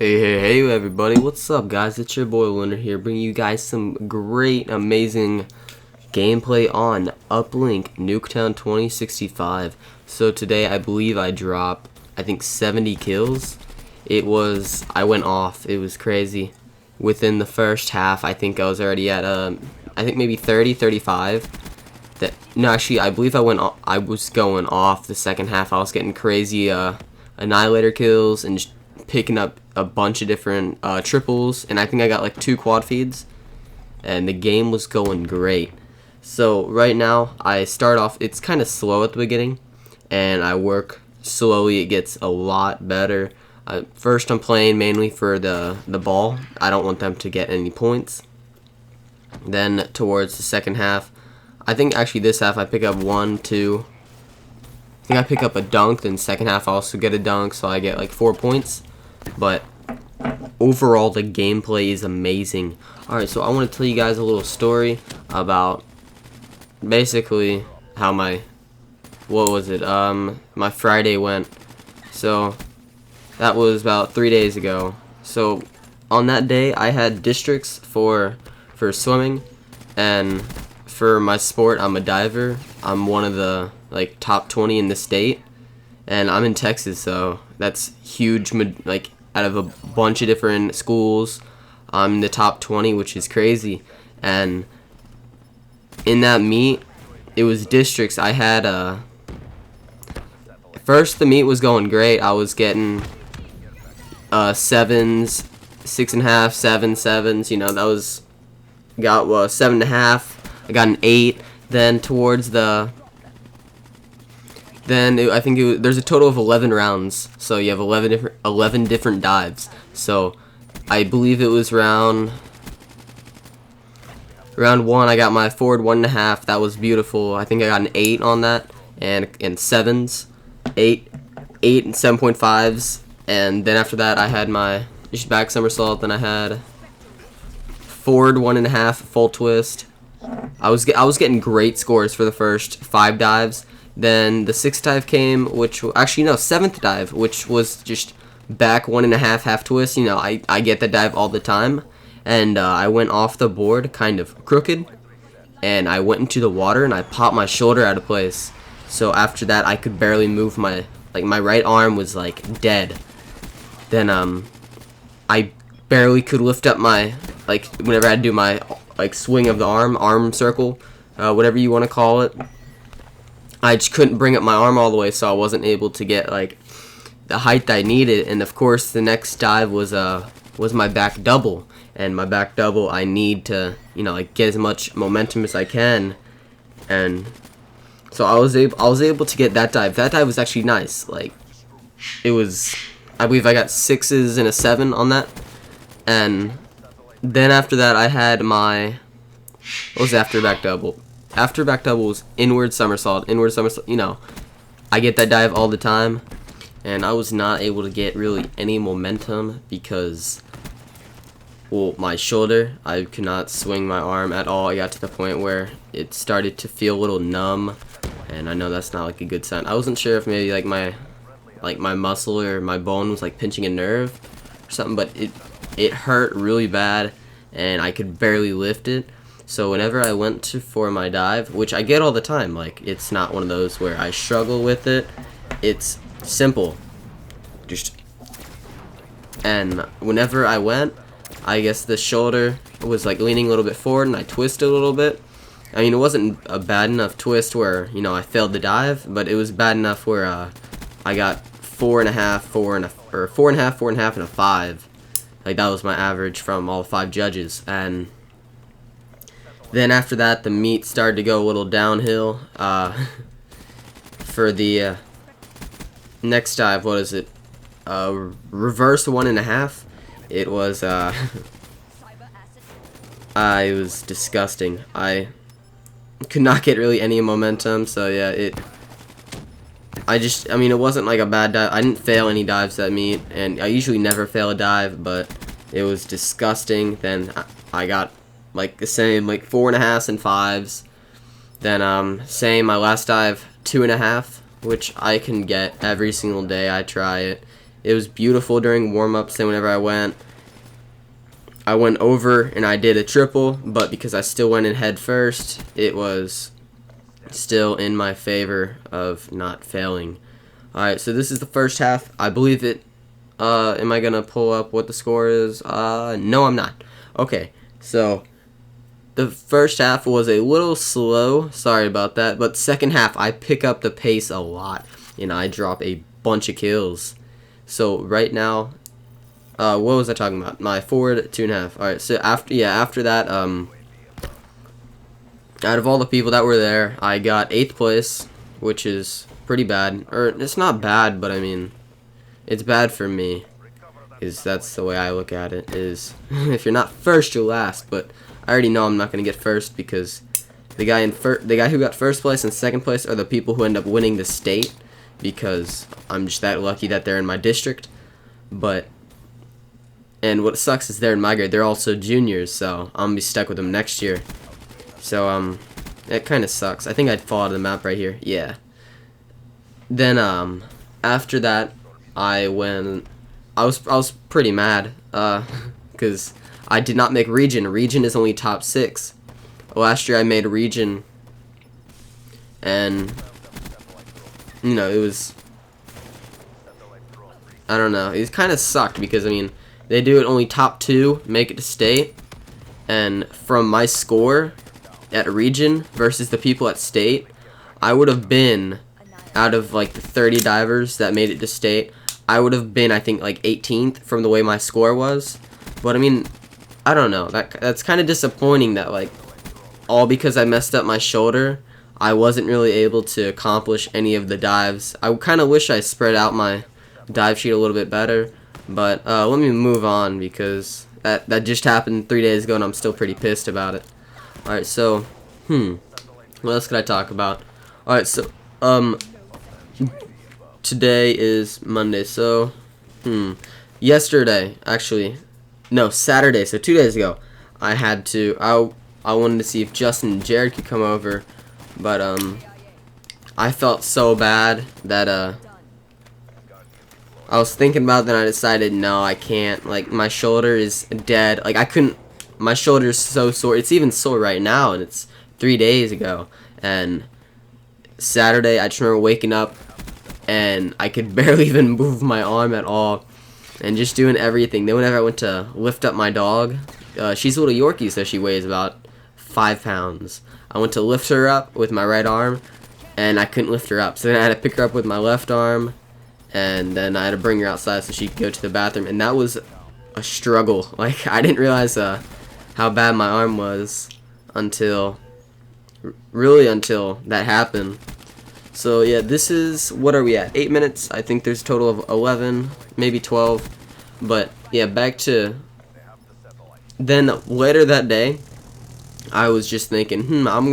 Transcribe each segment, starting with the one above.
Hey, everybody, what's up, guys? It's your boy Leonard here, bringing you guys some great, amazing gameplay on Uplink Nuketown 2065. So today, I believe I dropped, 70 kills. I went off, it was crazy. Within the first half, I think I was already at, maybe 30, 35. No, actually, I believe I was going off the second half. I was getting crazy, Annihilator kills and just picking up a bunch of different triples, and I think I got like 2 quad feeds, and the game was going great. So right now I start off, it's kind of slow at the beginning, and I work slowly. It gets a lot better. First I'm playing mainly for the ball. I don't want them to get any points. Then towards the second half, I think actually this half I pick up 1, 2, I think I pick up a dunk, then second half I also get a dunk, so I get like 4 points. But overall, the gameplay is amazing. Alright, so I want to tell you guys a little story about basically how my Friday went. So that was about 3 days ago. So on that day I had districts for swimming, and for my sport I'm a diver. I'm one of the top 20 in the state, and I'm in Texas, so that's huge. Out of a bunch of different schools, I'm in the top 20, which is crazy. And in that meet, it was districts. I had first the meet was going great. I was getting 7s, 6.5, 7, 7s. You know, that was got 7.5. I got an 8. Then towards the there's a total of 11 rounds, so you have 11 different dives. So I believe it was round 1. I got my forward 1.5. That was beautiful. I think I got an 8 on that, and 7s, 8 and 7.5s, and then after that I had my just back somersault. Then I had forward 1.5 full twist. I was getting great scores for the first 5 dives. Then the 6th dive came, which actually no, 7th dive, which was just back 1.5 half twist. You know, I get that dive all the time, and I went off the board kind of crooked, and I went into the water and I popped my shoulder out of place. So after that I could barely move my right arm was like dead. Then I barely could lift up my whenever I do my swing of the arm circle, whatever you want to call it. I just couldn't bring up my arm all the way, so I wasn't able to get the height that I needed. And of course, the next dive was my back double, and my back double I need to get as much momentum as I can, and so I was able to get that dive. That dive was actually nice. It was, I believe I got 6s and a 7 on that, and then after that I had my what was after back double. After back double was inward somersault. You know, I get that dive all the time, and I was not able to get really any momentum because, well, my shoulder, I could not swing my arm at all. I got to the point where it started to feel a little numb, and I know that's not a good sign. I wasn't sure if maybe my muscle or my bone was pinching a nerve or something, but it hurt really bad, and I could barely lift it. So whenever I went for my dive, which I get all the time, it's not one of those where I struggle with it. It's simple. And whenever I went, I guess the shoulder was leaning a little bit forward, and I twisted a little bit. I mean, it wasn't a bad enough twist where, I failed the dive, but it was bad enough where I got 4.5, 4.5, and a 5. That was my average from all 5 judges. And then after that, the meet started to go a little downhill. For the next dive, what is it? Reverse 1.5. It was it was disgusting. I could not get really any momentum. So yeah, it wasn't a bad dive. I didn't fail any dives that meet, and I usually never fail a dive, but it was disgusting. Then I got the same 4.5s and 5s. Then same, my last dive 2.5, which I can get every single day I try it, It was beautiful during warm-ups, and whenever I went over and I did a triple, but because I still went in head first, it was still in my favor of not failing. Alright, so this is the first half. I believe it. Am I gonna pull up what the score is? No, I'm not. Okay, so the first half was a little slow. Sorry about that. But second half, I pick up the pace a lot, and I drop a bunch of kills. So right now, what was I talking about? My forward 2.5. All right. So after that, out of all the people that were there, I got 8th place, which is pretty bad. Or it's not bad, but I mean, it's bad for me, because that's the way I look at it. Is if you're not first, you're last. But I already know I'm not gonna get first, because the guy who got first place and second place are the people who end up winning the state, because I'm just that lucky that they're in my district. And what sucks is they're in my grade. They're also juniors, so I'm gonna be stuck with them next year. So it kind of sucks. I think I'd fall out of the map right here. Yeah. Then after that, I was pretty mad because I did not make region. Region is only top 6. Last year I made region, and you know, it was, I don't know, it kind of sucked, because I mean, they do it only top 2 make it to state, and from my score at region versus the people at state, I would have been, out of like the 30 divers that made it to state, I would have been, I think, like 18th from the way my score was. But I mean, I don't know, that's kind of disappointing, that like, all because I messed up my shoulder, I wasn't really able to accomplish any of the dives. I kind of wish I spread out my dive sheet a little bit better, but let me move on, because that just happened 3 days ago and I'm still pretty pissed about it. Alright, so what else could I talk about? Alright, so today is Monday, so yesterday, actually, no, Saturday, so 2 days ago, I wanted to see if Justin and Jared could come over, but I felt so bad that I was thinking about it, then I decided, no, I can't. Like, my shoulder is dead. Like, I couldn't, my shoulder is so sore. It's even sore right now, and it's 3 days ago. And Saturday, I just remember waking up, and I could barely even move my arm at all, and just doing everything. Then whenever I went to lift up my dog, she's a little Yorkie, so she weighs about 5 pounds. I went to lift her up with my right arm, and I couldn't lift her up. So then I had to pick her up with my left arm, and then I had to bring her outside so she could go to the bathroom, and that was a struggle. Like, I didn't realize how bad my arm was until that happened. So yeah, this is, what are we at, 8 minutes? I think there's a total of 11, maybe 12. But yeah, back to, then later that day, I was just thinking, I'm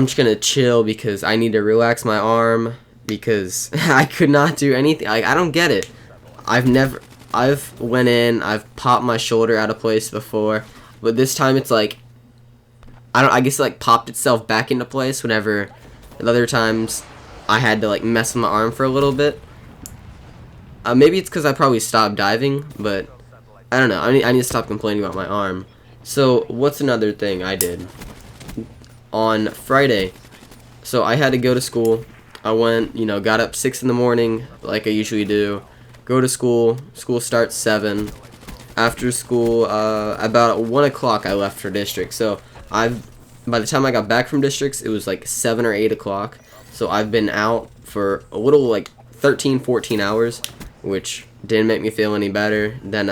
just gonna chill, because I need to relax my arm, because I could not do anything. I don't get it. I've went in, I've popped my shoulder out of place before, but this time it's like, I guess it like popped itself back into place, whenever at other times I had to like mess with my arm for a little bit. Maybe it's because I probably stopped diving, but I don't know. I need to stop complaining about my arm. So what's another thing I did on Friday? So I had to go to school. I went, got up 6 in the morning like I usually do. Go to school. School starts 7. After school, about 1 o'clock I left for district. So by the time I got back from districts, it was like 7 or 8 o'clock. So I've been out for a little, like 13, 14 hours, which didn't make me feel any better. Then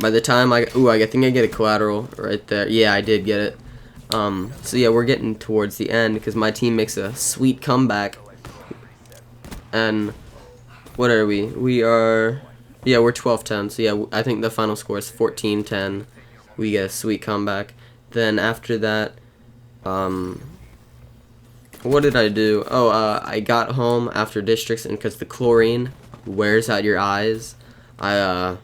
by the time I think I get a collateral right there. Yeah, I did get it. So yeah, we're getting towards the end, because my team makes a sweet comeback. And what are we? We're 12-10. So yeah, I think the final score is 14-10. We get a sweet comeback. Then after that, what did I do? I got home after districts, and because the chlorine wears out your eyes, I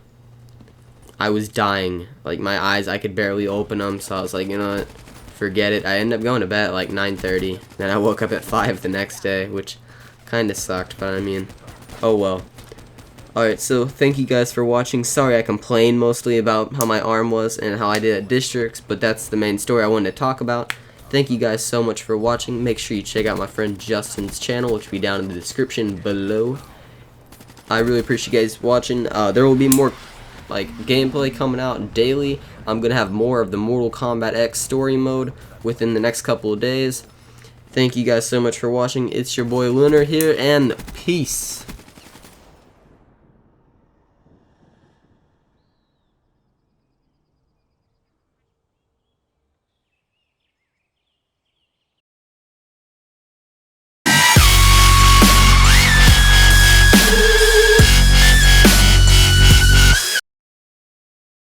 was dying. Like, my eyes, I could barely open them, so I was like, you know what, forget it. I ended up going to bed at like 9:30. Then I woke up at 5 the next day, which Kinda sucked, but I mean, oh well. Alright, so thank you guys for watching. Sorry I complained mostly about how my arm was and how I did at districts, but that's the main story I wanted to talk about. Thank you guys so much for watching. Make sure you check out my friend Justin's channel, which will be down in the description below. I really appreciate you guys watching. There will be more like gameplay coming out daily. I'm gonna have more of the Mortal Kombat X story mode within the next couple of days. Thank you guys so much for watching. It's your boy Lunar here, and peace.